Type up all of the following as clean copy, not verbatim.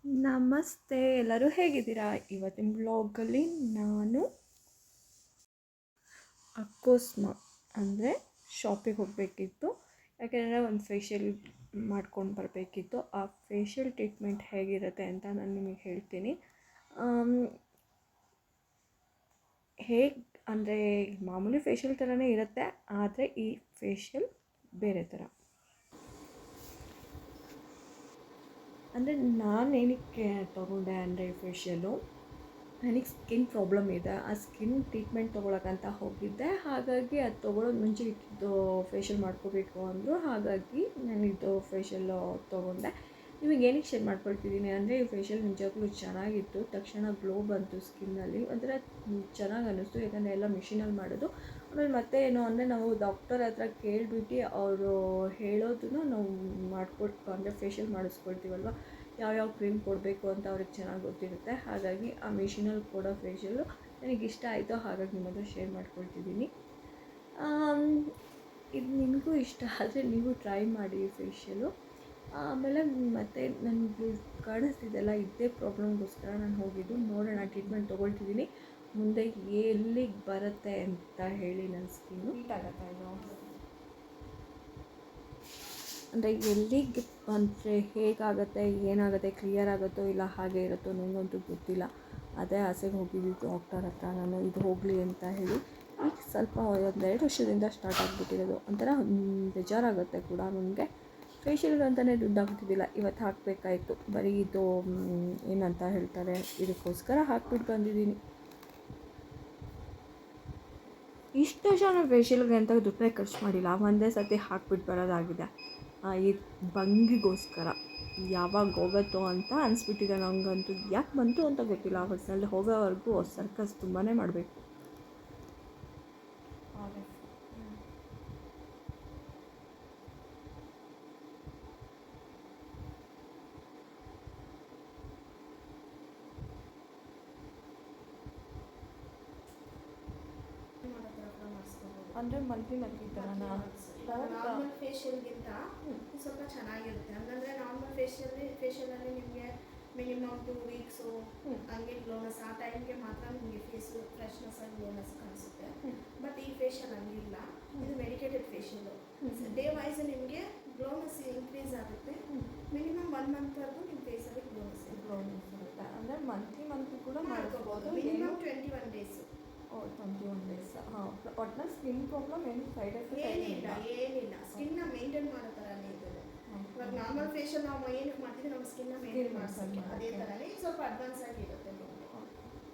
ನಮಸ್ತೆ, ಎಲ್ಲರೂ ಹೇಗಿದ್ದೀರಾ? ಇವತ್ತಿನ ಬ್ಲಾಗಲ್ಲಿ ನಾನು ಅಕೋಸ್ಮಾ ಅಂದರೆ ಶಾಪಿಗೆ ಹೋಗಬೇಕಿತ್ತು. ಯಾಕೆಂದರೆ ಒಂದು ಫೇಶಿಯಲ್ ಮಾಡ್ಕೊಂಡು ಬರಬೇಕಿತ್ತು. ಆ ಫೇಶಿಯಲ್ ಟ್ರೀಟ್ಮೆಂಟ್ ಹೇಗಿರುತ್ತೆ ಅಂತ ನಾನು ನಿಮಗೆ ಹೇಳ್ತೀನಿ. ಹೇಗೆ ಅಂದರೆ ಮಾಮೂಲಿ ಫೇಶಿಯಲ್ ಥರನೇ ಇರುತ್ತೆ, ಆದರೆ ಈ ಫೇಶಿಯಲ್ ಬೇರೆ ಥರ. ಅಂದರೆ ನಾನು ಏನಕ್ಕೆ ತೊಗೊಂಡೆ ಅಂದರೆ ಫೇಶಿಯಲು, ನನಗೆ ಸ್ಕಿನ್ ಪ್ರಾಬ್ಲಮ್ ಇದೆ. ಆ ಸ್ಕಿನ್ ಟ್ರೀಟ್ಮೆಂಟ್ ತೊಗೊಳಕ್ಕಂತ ಹೋಗಿದ್ದೆ. ಹಾಗಾಗಿ ಅದು ತೊಗೊಳೋದು ಮುಂಚೆ ಇದು ಫೇಶಿಯಲ್ ಮಾಡ್ಕೋಬೇಕು ಅಂದರು. ಹಾಗಾಗಿ ನಾನಿದು ಫೇಶಿಯಲ್ಲು ತೊಗೊಂಡೆ. ನಿಮಗೆ ಏನಕ್ಕೆ ಶೇರ್ ಮಾಡ್ಕೊಳ್ತಿದ್ದೀನಿ ಅಂದರೆ, ಈ ಫೇಶಿಯಲ್ ನಿಜವಾಗ್ಲೂ ಚೆನ್ನಾಗಿತ್ತು. ತಕ್ಷಣ ಗ್ಲೋ ಬಂತು ಸ್ಕಿನ್ನಲ್ಲಿ, ಒಂಥರ ಚೆನ್ನಾಗಿ ಅನ್ನಿಸ್ತು. ಯಾಕಂದರೆ ಎಲ್ಲ ಮಿಷಿನಲ್ಲಿ ಮಾಡೋದು. ಆಮೇಲೆ ಮತ್ತೆ ಏನು ಅಂದರೆ, ನಾವು ಡಾಕ್ಟರ್ ಹತ್ರ ಕೇಳಿಬಿಟ್ಟು ಅವರು ಹೇಳೋದನ್ನು ನಾವು ಅಂದರೆ ಫೇಶಿಯಲ್ ಮಾಡಿಸ್ಕೊಳ್ತೀವಲ್ವ, ಯಾವ್ಯಾವ ಕ್ರೀಮ್ ಕೊಡಬೇಕು ಅಂತ ಅವ್ರಿಗೆ ಚೆನ್ನಾಗಿ ಗೊತ್ತಿರುತ್ತೆ. ಹಾಗಾಗಿ ಆ ಮಿಷಿನಲ್ಲಿ ಕೊಡೋ ಫೇಶಿಯಲ್ಲು ನನಗಿಷ್ಟ ಆಯಿತು. ಹಾಗಾಗಿ ನಿಮ್ಮ ಹತ್ರ ಶೇರ್ ಮಾಡ್ಕೊಳ್ತಿದ್ದೀನಿ. ಇದು ನಿಮಗೂ ಇಷ್ಟ ಆದರೆ ನೀವು ಟ್ರೈ ಮಾಡಿ ಈ ಫೇಶಿಯಲು. ಆಮೇಲೆ ಮತ್ತು ನನಗೆ ಕಾಣಿಸ್ತಿದ್ದೆಲ್ಲ ಇದೇ ಪ್ರಾಬ್ಲಮ್ಗೋಸ್ಕರ ನಾನು ಹೋಗಿದ್ದು. ನೋಡೋಣ, ಟ್ರೀಟ್ಮೆಂಟ್ ತೊಗೊಳ್ತಿದ್ದೀನಿ. ಮುಂದೆ ಎಲ್ಲಿಗೆ ಬರುತ್ತೆ ಅಂತ ಹೇಳಿ ನನ್ನ ಸ್ಕಿನ್ನು ಹೀಟ್ ಆಗುತ್ತೆ. ಇದು ಅಂದರೆ ಎಲ್ಲಿಗೆ ಅಂದರೆ ಹೇಗಾಗುತ್ತೆ, ಏನಾಗುತ್ತೆ, ಕ್ಲಿಯರ್ ಆಗುತ್ತೋ ಇಲ್ಲ ಹಾಗೆ ಇರುತ್ತೋ ನನಗಂತೂ ಗೊತ್ತಿಲ್ಲ. ಅದೇ ಆಸೆಗೆ ಹೋಗಿದ್ದು ಡಾಕ್ಟರ್ ಹತ್ರ ನಾನು, ಇದು ಹೋಗಲಿ ಅಂತ ಹೇಳಿ. ಈಗ ಸ್ವಲ್ಪ 1-2 ವರ್ಷದಿಂದ ಸ್ಟಾರ್ಟ್ ಆಗಿಬಿಟ್ಟಿರೋದು. ಒಂಥರ ಬೇಜಾರಾಗುತ್ತೆ ಕೂಡ ನನಗೆ. ಫೇಶಿಯಲ್ಗೆ ಅಂತಲೇ ದುಡ್ಡು ಹಾಕ್ತಿದ್ದಿಲ್ಲ, ಇವತ್ತು ಹಾಕಬೇಕಾಯಿತು. ಬರೀ ಇದು ಏನಂತ ಹೇಳ್ತಾರೆ, ಇದಕ್ಕೋಸ್ಕರ ಹಾಕ್ಬಿಟ್ಟು ಬಂದಿದ್ದೀನಿ. ಇಷ್ಟು ವರ್ಷ ನಾನು ಫೇಶಿಯಲ್ಗೆ ಅಂತ ದುಡ್ಡೇ ಖರ್ಚು ಮಾಡಿಲ್ಲ, ಒಂದೇ ಸರ್ತಿ ಹಾಕ್ಬಿಟ್ಟು ಬರೋದಾಗಿದೆ. ಈ ಭಂಗಿಗೋಸ್ಕರ ಯಾವಾಗ ಹೋಗುತ್ತೋ ಅಂತ ಅನಿಸ್ಬಿಟ್ಟಿದೆ ನನಗಂತೂ. ಯಾಕೆ ಬಂತು ಅಂತ ಗೊತ್ತಿಲ್ಲ. ಆ ಹೊಸಲ್ಲಿ ಹೋಗೋವರೆಗೂ ಸರ್ಕಸ್ ತುಂಬಾ ಮಾಡಬೇಕು. ಅಂದರೆ ಮಂತ್ಲಿ ಥರನಾ? ನಾರ್ಮಲ್ ಫೇಶಿಯಲ್ಗಿಂತ ಸ್ವಲ್ಪ ಚೆನ್ನಾಗಿರುತ್ತೆ. ಹಂಗಂದರೆ ನಾರ್ಮಲ್ ಫೇಶಿಯಲಲ್ಲಿ ನಿಮಗೆ ಮಿನಿಮಮ್ 2 ವೀಕ್ಸು ಹಂಗೆ ಗ್ಲೋನೆಸ್, ಆ ಟೈಮ್ಗೆ ಮಾತ್ರ ನಿಮಗೆ ಫೇಸು ಫ್ರೆಶ್ನೆಸ್ ಆಗಿ ಗ್ಲೋನೆಸ್ ಕಾಣಿಸುತ್ತೆ. ಬಟ್ ಈ ಫೇಶಿಯಲ್ ಹಂಗಿಲ್ಲ, ಇದು ಮೆಡಿಕೇಟೆಡ್ ಫೇಶಿಯಲು. ಡೇ ವೈಸ್ ನಿಮಗೆ ಗ್ಲೋನೆಸ್ ಇನ್ಕ್ರೀಸ್ ಆಗುತ್ತೆ. ಮಿನಿಮಮ್ 1 ಮಂತ್ವರೆಗೂ ನಿಮ್ಮ ಫೇಸಲ್ಲಿ ಗ್ಲೋನೆಸ್ ಇರುತ್ತೆ. ಅಂದರೆ ಮಂತ್ಲಿ ಕೂಡ ಮಾಡ್ಕೋಬೋದು. Minimum 21 days. 21 ಡೇಸ್. ಹಾಂ, ಒಟ್ಟಿನಲ್ಲಿ ಸ್ಕಿನ್ ಪ್ರಾಬ್ಲಮ್ ಏನು ಸೈಡ್ ಎಫೆಕ್ಟ್ ಏನಿಲ್ಲ. ಸ್ಕಿನ್ನ ಮೇಂಟೈನ್ ಮಾಡೋ ಥರನೇ ಇದೆ. ಇವಾಗ ನಾರ್ಮಲ್ ಫೇಶಿಯಲ್ ನಾವು ಏನಕ್ಕೆ ಮಾಡ್ತೀವಿ, ನಮ್ಮ ಸ್ಕಿನ್ನ ಮೇಂಟೈನ್ ಮಾಡ್ಸೋಕ್ಕೆ, ಅದೇ ಥರನೇ ಸ್ವಲ್ಪ ಅಡ್ವಾನ್ಸ್ ಆಗಿರುತ್ತೆ.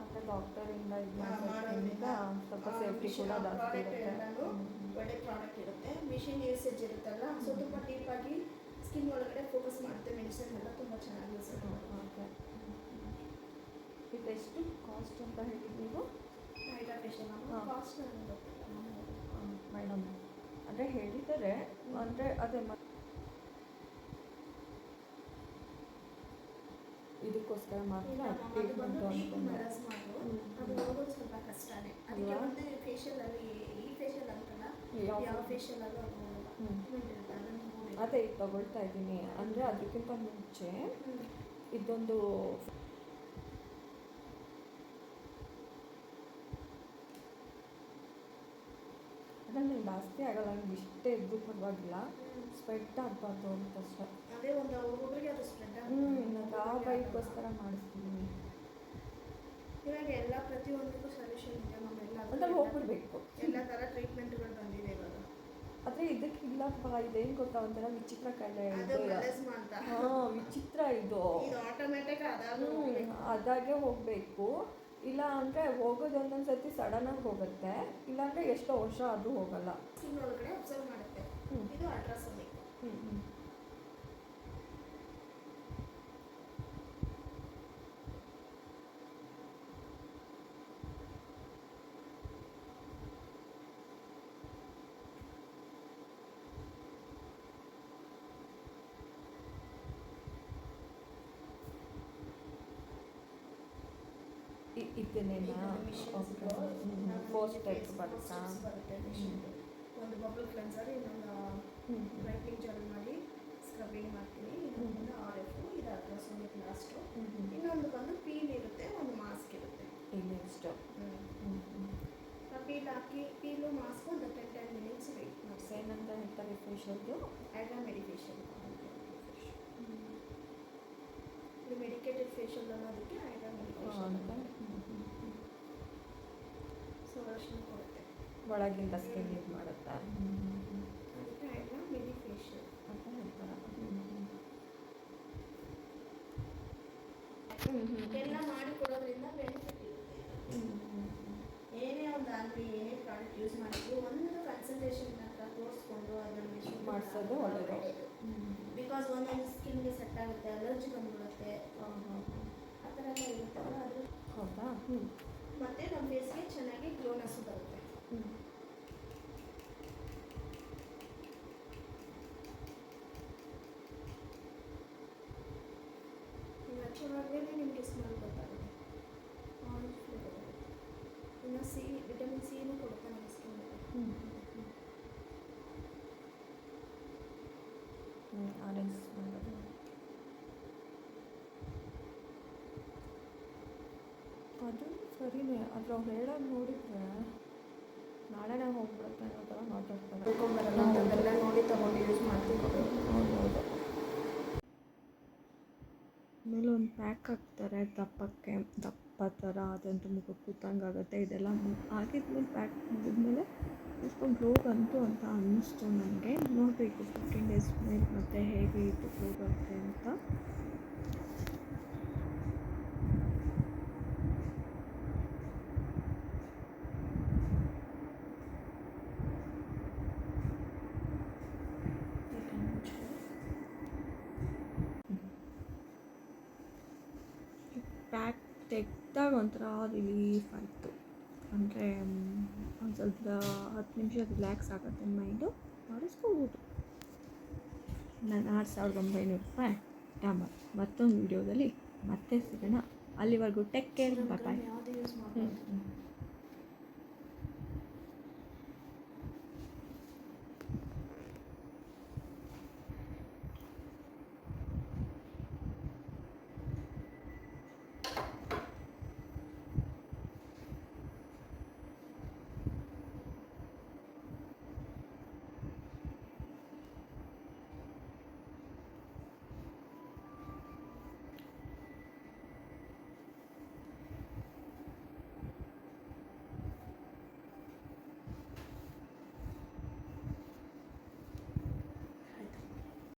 ಮತ್ತು ಡಾಕ್ಟರಿಂದ ಇದು ಮಾಡೋದ್ರಿಂದ ಸ್ವಲ್ಪ ಸೇಫ್ಟಿ ಕೂಡ ಜಾಸ್ತಿ ಇರುತ್ತೆ. ಒಳ್ಳೆ ಪ್ರಾಡಕ್ಟ್ ಇರುತ್ತೆ. ಮಿಷಿನ್ ಯೂಸೇಜ್ ಇರುತ್ತಲ್ಲ, ಸೊ ತುಂಬ ಡೀಪಾಗಿ ಸ್ಕಿನ್ ಒಳಗಡೆ ಫೋಕಸ್ ಮಾಡುತ್ತೆ. ಮೆಡಿಸಿನ್ ಎಲ್ಲ ತುಂಬ ಚೆನ್ನಾಗಿ ಯೂಸ್ ಆಗುತ್ತೆ. ಓಕೆ, ಇದೆಷ್ಟು ಕಾಸ್ಟ್ ಅಂತ ಹೇಳಿ ನೀವು? ಕಾಸ್ಟ್ ಮೇಡಮ್ ಅಂದರೆ ಹೇಳಿದ್ದಾರೆ, ಅಂದರೆ ಅದೇ ಇದಕ್ಕೋಸ್ಕರ ಮಾತ್ರ ಟ್ರೀಟ್ಮೆಂಟು ಅಂದ್ಕೊಂಡೆ. ಅದು ಹೋಗೋದು ಸ್ವಲ್ಪ ಕಷ್ಟನೇ. ಅದಕ್ಕೆ ಮತ್ತೆ ಫೇಶಿಯಲಲ್ಲಿ ಈ ಫೇಶಿಯಲ್ ಅಂತಲ್ಲ, ಯಾವ ಫೇಶಿಯಲಲ್ಲೂ ಅದೇ ಇದು ತೊಗೊಳ್ತಾ ಇದ್ದೀನಿ. ಅಂದರೆ ಅದಕ್ಕಿಂತ ಮುಂಚೆ ಇದೊಂದು ನನಗೆ ಜಾಸ್ತಿ ಆಗಲ್ಲ, ನನಗೆ ಇಷ್ಟೇ ಇದ್ದು ಪರವಾಗಿಲ್ಲ, ಸ್ವೆಟ್ ಆಗಬಾರ್ದು ಅಂತಷ್ಟೇ. ಅದೇ ಒಂದು ಒಬ್ಬೊಬ್ಬರಿಗೆ ಅದು ಸ್ಪ್ರೆಡ್ ನಾನು ಆ ಬೈಕ್ಗೋಸ್ಕರ ಮಾಡಿಸ್ತೀನಿ. ಇವಾಗ ಎಲ್ಲ ಪ್ರತಿಯೊಂದಕ್ಕೂ ಸೊಲ್ಯೂಷನ್ ಇದೆ. ನಮ್ಮೆಲ್ಲ ಅದ್ರಲ್ಲಿ ಹೋಗ್ಬಿಡ್ಬೇಕು. ಎಲ್ಲ ಥರ ಟ್ರೀಟ್ಮೆಂಟ್ಗಳು ಬಂದಿದೆ ಇವಾಗ. ಆದರೆ ಇದಕ್ಕಿಲ್ಲಪ್ಪ, ಇದೇನು ಗೊತ್ತಾ, ಒಂಥರ ವಿಚಿತ್ರ ಕಾಯಿಲೆ ಇದು. ಹಾಂ, ವಿಚಿತ್ರ ಇದು. ಆಟೋಮೆಟಿಕ್ ಅದಾಗೆ ಹೋಗಬೇಕು. ಇಲ್ಲ ಅಂದರೆ ಹೋಗೋದು ಒಂದೊಂದು ಸರ್ತಿ ಸಡನ್ನಾಗಿ ಹೋಗುತ್ತೆ, ಇಲ್ಲಾಂದರೆ ಎಷ್ಟೋ ವರ್ಷ ಅದು ಹೋಗಲ್ಲ. ಸ್ಕಿನ್ ಒಳಗಡೆ ಅಬ್ಸರ್ವ್ ಮಾಡುತ್ತೆ. ಇದು ಅಲ್ಟ್ರಾಸೋನಿಕ್. ಇದನ್ನೇನಾ? ಓಕೆ, 4 ಸ್ಟೆಪ್ಸ್ ಬರುತ್ತಾ? ಒಂದು ಬಬಲ್ ಕ್ಲೆನ್ಸರ್, ಇನ್ನೊಂದು ಬ್ರೈಟ್ನಿಂಗ್ ಜೆಲ್ ಮಾಡಿ ಸ್ಕ್ರಬ್ಬಿಂಗ್ ಮಾಡ್ತೀನಿ. ಇನ್ನೊಂದು RF, ಇದು ಅಲ್ಟ್ರಾಸೋನಿಕ್ ಲಾಸ್ಟು. ಮಾಡಿಸ್ಕೊಂಡು 10 ಮಿನಿಟ್ಸ್ ವೆಯ್ಟ್ ಮಾಡಿಸಿ. ಏನಂತ ಹೇಳ್ತಾರೆ ಫೇಶಿಯಲ್ದು? ಹೈಡ್ರಾ ಮೆಡಿ ಫೇಶಿಯಲ್. ಇದು ಮೆಡಿಕೇಟೆಡ್ ಫೇಶಿಯಲ್ ಅನ್ನೋದಕ್ಕೆ ಹೈಡ್ರಾ ಮೆಡಿ ಫೇಶಿಯಲ್ ಅಂತ. ಸೊಲ್ಯೂಷನ್ ಕೊಡುತ್ತೆ, ಒಳಗಿಂದ ಸ್ಕಿನ್ ಇದು ಮಾಡುತ್ತಾ? ಅದಕ್ಕೆ ಹೈಡ್ರಾ ಮೆಡಿ ಫೇಶಿಯಲ್ ಅಂತ ಹೇಳ್ತಾರೆ. ಎಲ್ಲ ಮಾಡಿ ಕೊಡೋದ್ರಿಂದ ಬೆನಿಫಿಟ್ ಇರುತ್ತೆ. ಏನೇ ಒಂದು ಆಗಲಿ, ಏನೇ ಪ್ರಾಡಕ್ಟ್ ಯೂಸ್ ಮಾಡಿದ್ರು ಒಂದು ಕನ್ಸಲ್ಟೇಷನ್ ಹತ್ರ ತೋರಿಸ್ಕೊಂಡು ಅದನ್ನು ಮಾಡಿಸೋದು ಒಳ್ಳೆಯದು. ಬಿಕಾಸ್ ಒಂದೊಂದು ಸ್ಕಿನ್ಗೆ ಸೆಟ್ ಆಗುತ್ತೆ, ಅಲರ್ಜಿ ಬಂದ್ಬಿಡುತ್ತೆ, ಆ ಥರ ಎಲ್ಲ ಇರುತ್ತಲ್ಲ ಅದು. ಹೌದಾ? ಮತ್ತು ನಮ್ಮ ಫೇಸ್ಗೆ ಚೆನ್ನಾಗಿ ಗ್ಲೋನೆಸ್ ಬರುತ್ತೆ. ಹಚ್ಚುವಾಗಲೇ ನಿಮಗೆ ಸ್ಮೆಲ್ ಗೊತ್ತಾಗುತ್ತೆ, ಆರೆಂಜ್ ಫ್ಲೇವರ್ ಬರುತ್ತೆ. ಇನ್ನು ವಿಟಮಿನ್ ಸಿನೂ ಕೊಡುತ್ತೆ ನಮ್ಮ ಸ್ಕಿನ್ಗೆ. Orange smell. ಅದು ಸರಿನೇ, ಆದರೆ ಅವ್ರು ಹೇಳೋದು ನೋಡಿದರೆ ನಾಳೆನೇ ಹೋಗ್ಬಿಡುತ್ತೆ ಅನ್ನೋ ಥರ ಮಾತಾಡ್ತಾರೆ. ತಿಳ್ಕೊಂಬರಲ್ಲ ಅದೆಲ್ಲ ನೋಡಿ ತೊಗೊಂಡು ಯೂಸ್ ಮಾಡ್ತೀವಿ. ಹೌದೌದು. ಆಮೇಲೆ ಒಂದು ಪ್ಯಾಕ್ ಹಾಕ್ತಾರೆ ದಪ್ಪಕ್ಕೆ, ದಪ್ಪ ಥರ, ಅದಂತೂ ಮುಖ ಕೂತಂಗೆ ಆಗುತ್ತೆ. ಇದೆಲ್ಲ ಆಗಿದ್ಮೇಲೆ ಪ್ಯಾಕ್ ಮುಗಿದ್ಮೇಲೆ ಸ್ವಲ್ಪ ಗ್ಲೋ ಬಂತು ಅಂತ ಅನ್ನಿಸ್ತು ನನಗೆ. ನೋಡಬೇಕು 15 ಡೇಸ್ ಮೇಲೆ ಮತ್ತೆ ಹೇಗೆ ಇದು ಗ್ಲೋ ಬರುತ್ತೆ ಅಂತ. ಪ್ಯಾಕ್ ತೆಗೆದಾಗ ಒಂಥರ ರಿಲೀಫ್ ಆಯಿತು. ಅಂದರೆ ಒಂದು ಸ್ವಲ್ಪ 10 ನಿಮಿಷ ರಿಲ್ಯಾಕ್ಸ್ ಆಗುತ್ತೆ ಮೈಂಡು, ಮಾಡಿಸ್ಕೋಬೋದು. ನಾನು 6,900 ರೂಪಾಯಿ ಡಾಮರ್. ಮತ್ತೊಂದು ವೀಡಿಯೋದಲ್ಲಿ ಮತ್ತೆ ಸಿಗೋಣ. ಅಲ್ಲಿವರೆಗೂ ಟೇಕ್ ಕೇರ್, ಬಾಯ್. ಯಾವುದೇ ಯೂಸ್ ಮಾಡಿ